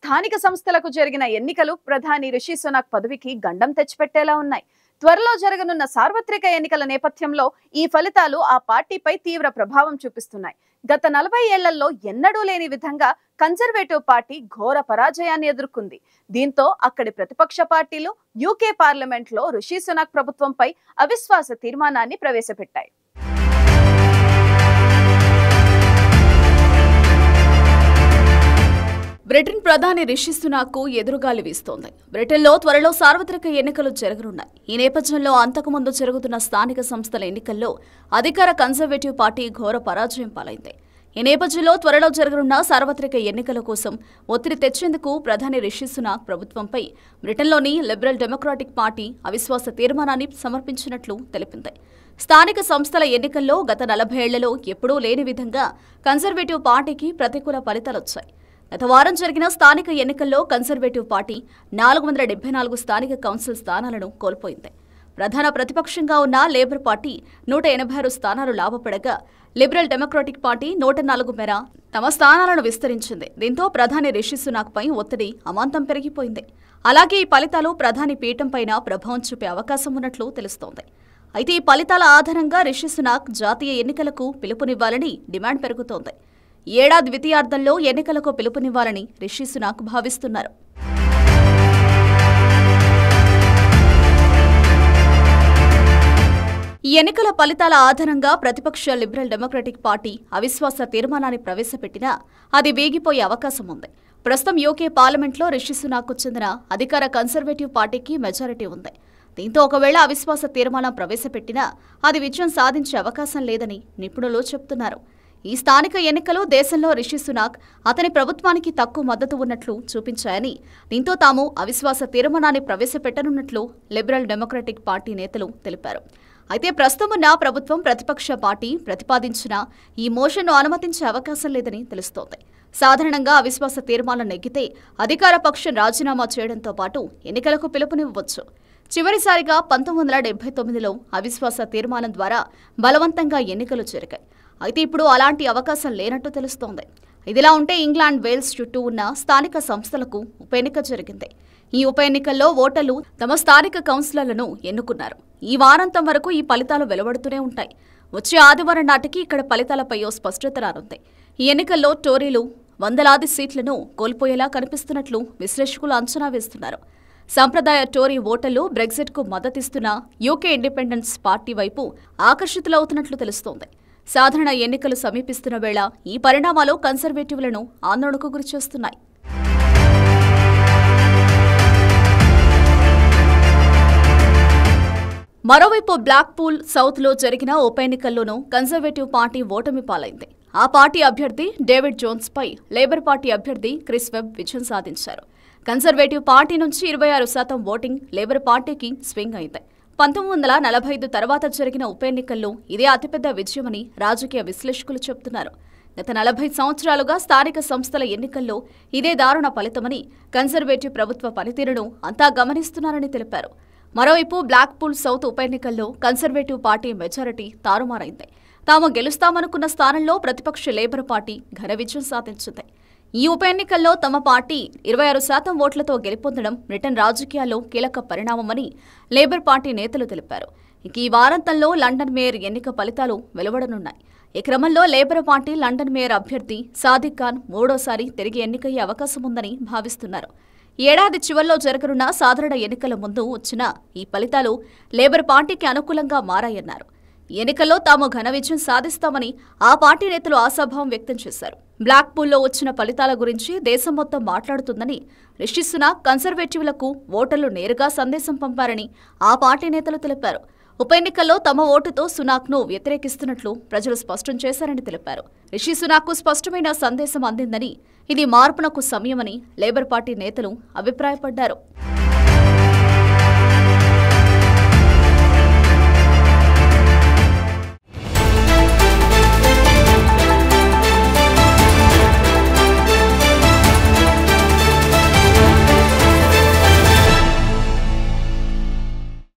స్థానిక సంస్థలకు జరిగిన ఎన్నికలు ప్రధాని రిషి సునాక్ పదవికి గండం తెచ్చిపెట్టేలా ఉన్నాయి. త్వరలో జరగనున్న సార్వత్రిక ఎన్నికల నేపథ్యంలో ఈ ఫలితాలు ఆ పార్టీపై తీవ్ర ప్రభావం చూపిస్తున్నాయి. గత 40 ఏళ్లలో ఎన్నడూ లేని విధంగా కన్జర్వేటివ్ పార్టీ ఘోర పరాజయాన్ని ఎదుర్కొంది. దీంతో అక్కడి ప్రతిపక్ష పార్టీలు యూకే పార్లమెంట్లో రిషి సునాక్ ప్రభుత్వంపై అవిశ్వాస తీర్మానాన్ని ప్రవేశపెట్టాయి. బ్రిటన్ ప్రధాని రిషి సునాక్ ఎదురుగాలి వీస్తోంది. బ్రిటన్లో త్వరలో సార్వత్రిక ఎన్నికలు జరగనున్నాయి. ఈ నేపథ్యంలో అంతకుముందు జరుగుతున్న స్థానిక సంస్థల ఎన్నికల్లో అధికార కన్జర్వేటివ్ పార్టీ ఘోర పరాజయం పాలైంది. ఈ నేపథ్యంలో త్వరలో జరగనున్న సార్వత్రిక ఎన్నికల కోసం ఒత్తిడి తెచ్చేందుకు ప్రధాని రిషి సునాక్ ప్రభుత్వంపై బ్రిటన్లోని లిబరల్ డెమోక్రాటిక్ పార్టీ అవిశ్వాస తీర్మానాన్ని సమర్పించినట్లు తెలిపింది. స్థానిక సంస్థల ఎన్నికల్లో గత 40 ఏళ్లలో ఎప్పుడూ లేని విధంగా కన్జర్వేటివ్ పార్టీకి ప్రతికూల ఫలితాలొచ్చాయి. గత వారం జరిగిన స్థానిక ఎన్నికల్లో కన్జర్వేటివ్ పార్టీ 474 స్థానిక కౌన్సిల్ స్థానాలను కోల్పోయింది. ప్రధాన ప్రతిపక్షంగా ఉన్న లేబర్ పార్టీ 186 స్థానాలు లాభపడగా లిబరల్ డెమోక్రాటిక్ పార్టీ 104 మేర తమ స్థానాలను విస్తరించింది. దీంతో ప్రధాని రిషి సునాక్ పై ఒత్తిడి అమాంతం పెరిగిపోయింది. అలాగే ఈ ఫలితాలు ప్రధాని పీఠంపైన ప్రభావం చూపే అవకాశం ఉన్నట్లు తెలుస్తోంది. అయితే ఈ ఫలితాల ఆధారంగా రిషి సునాక్ జాతీయ ఎన్నికలకు పిలుపునివ్వాలని డిమాండ్ పెరుగుతోంది. ఏడాది ద్వితీయార్థంలో ఎన్నికలకు పిలుపునివ్వాలని రిషి సునాక్ భావిస్తున్నారు. ఈ ఎన్నికల ఫలితాల ఆధారంగా ప్రతిపక్ష లిబరల్ డెమోక్రాటిక్ పార్టీ అవిశ్వాస తీర్మానాన్ని ప్రవేశపెట్టినా అది వేగిపోయే అవకాశం ఉంది. ప్రస్తుతం యూకే పార్లమెంట్లో రిషి సునాక్కు చెందిన అధికార కన్జర్వేటివ్ పార్టీకి మెజారిటీ ఉంది. దీంతో ఒకవేళ అవిశ్వాస తీర్మానం ప్రవేశపెట్టినా అది విజయం సాధించే అవకాశం లేదని నిపుణులు చెబుతున్నారు. ఈ స్థానిక ఎన్నికలు దేశంలో రిషి సునాక్ అతని ప్రభుత్వానికి తక్కువ మద్దతు ఉన్నట్లు చూపించాయని, దీంతో తాము అవిశ్వాస తీర్మానాన్ని ప్రవేశపెట్టనున్నట్లు లిబరల్ డెమోక్రాటిక్ పార్టీ నేతలు తెలిపారు. అయితే ప్రస్తుతం ఉన్న ప్రభుత్వం ప్రతిపక్ష పార్టీ ప్రతిపాదించిన ఈ మోషన్ను అనుమతించే అవకాశం లేదని తెలుస్తోంది. సాధారణంగా అవిశ్వాస తీర్మానం నెగ్గితే అధికార పక్షం రాజీనామా చేయడంతో పాటు ఎన్నికలకు పిలుపునివ్వవచ్చు. చివరిసారిగా 1979లో అవిశ్వాస తీర్మానం ద్వారా బలవంతంగా ఎన్నికలు జరిగాయి. అయితే ఇప్పుడు అలాంటి అవకాశం లేనట్టు తెలుస్తోంది. ఇదిలా ఉంటే ఇంగ్లాండ్, వేల్స్ చుట్టూ ఉన్న స్థానిక సంస్థలకు ఉప ఎన్నిక జరిగింది. ఈ ఉప ఎన్నికల్లో ఓటర్లు తమ స్థానిక కౌన్సిలర్లను ఎన్నుకున్నారు. ఈ వారాంతం వరకు ఈ ఫలితాలు వెలువడుతూనే ఉంటాయి. వచ్చే ఆదివారం నాటికి ఇక్కడ ఫలితాలపై ఓ స్పష్టత రానుంది. ఈ ఎన్నికల్లో టోరీలు వందలాది సీట్లను కోల్పోయేలా కనిపిస్తున్నట్లు విశ్లేషకులు అంచనా వేస్తున్నారు. సంప్రదాయ టోరీ ఓటర్లు బ్రెగ్జిట్కు మద్దతిస్తున్న యూకే ఇండిపెండెన్స్ పార్టీ వైపు ఆకర్షితులవుతున్నట్లు తెలుస్తోంది. సాధారణ ఎన్నికలు సమీపిస్తున్న వేళ ఈ పరిణామాలు కన్జర్వేటివ్లను ఆందోళనకు గురిచేస్తున్నాయి. మరోవైపు బ్లాక్పూల్ సౌత్లో జరిగిన ఉప ఎన్నికల్లోనూ కన్జర్వేటివ్ పార్టీ ఓటమి పాలైంది. ఆ పార్టీ అభ్యర్థి డేవిడ్ జోన్స్పై లేబర్ పార్టీ అభ్యర్థి క్రిస్ వెబ్ విజయం సాధించారు. కన్జర్వేటివ్ పార్టీ నుంచి 26% ఓటింగ్ లేబర్ పార్టీకి స్వింగ్ అయింది. 1945 తర్వాత జరిగిన ఉప ఎన్నికల్లో ఇదే అతిపెద్ద విజయమని రాజకీయ విశ్లేషకులు చెబుతున్నారు. గత 40 సంవత్సరాలుగా స్థానిక సంస్థల ఎన్నికల్లో ఇదే దారుణ ఫలితమని, కన్జర్వేటివ్ ప్రభుత్వ పనితీరును అంతా గమనిస్తున్నారని తెలిపారు. మరోవైపు బ్లాక్పూల్ సౌత్ ఉప ఎన్నికల్లో కన్జర్వేటివ్ పార్టీ మెజారిటీ తారుమారైంది. తాము గెలుస్తామనుకున్న స్థానంలో ప్రతిపక్ష లేబర్ పార్టీ ఘన విజయం సాధించింది. ఈ ఉప ఎన్నికల్లో తమ పార్టీ 26% ఓట్లతో గెలుపొందడం బ్రిటన్ రాజకీయాల్లో కీలక పరిణామమని లేబర్ పార్టీ నేతలు తెలిపారు. ఇక ఈ వారాంతంలో లండన్ మేయర్ ఎన్నిక ఫలితాలు వెలువడనున్నాయి. ఈ క్రమంలో లేబర్ పార్టీ లండన్ మేయర్ అభ్యర్థి సాదిక్ ఖాన్ మూడోసారి తిరిగి ఎన్నికయ్యే అవకాశం ఉందని భావిస్తున్నారు. ఏడాది చివరిలో జరగనున్న సాధారణ ఎన్నికల ముందు వచ్చిన ఈ ఫలితాలు లేబర్ పార్టీకి అనుకూలంగా మారాయన్నారు. ఈ ఎన్నికల్లో తాము ఘన విజయం సాధిస్తామని ఆ పార్టీ నేతలు ఆశాభావం వ్యక్తం చేశారు. బ్లాక్పూల్లో వచ్చిన ఫలితాల గురించి దేశం మొత్తం మాట్లాడుతుందని, రిషి సునాక్ కన్జర్వేటివ్లకు ఓటర్లు నేరుగా సందేశం పంపారని ఆ పార్టీ నేతలు తెలిపారు. ఉప ఎన్నికల్లో తమ ఓటుతో సునాక్ను వ్యతిరేకిస్తున్నట్లు ప్రజలు స్పష్టం చేశారని తెలిపారు. రిషి సునాక్కు స్పష్టమైన సందేశం అందిందని, ఇది మార్పునకు సమయమని లేబర్ పార్టీ నేతలు అభిప్రాయపడ్డారు.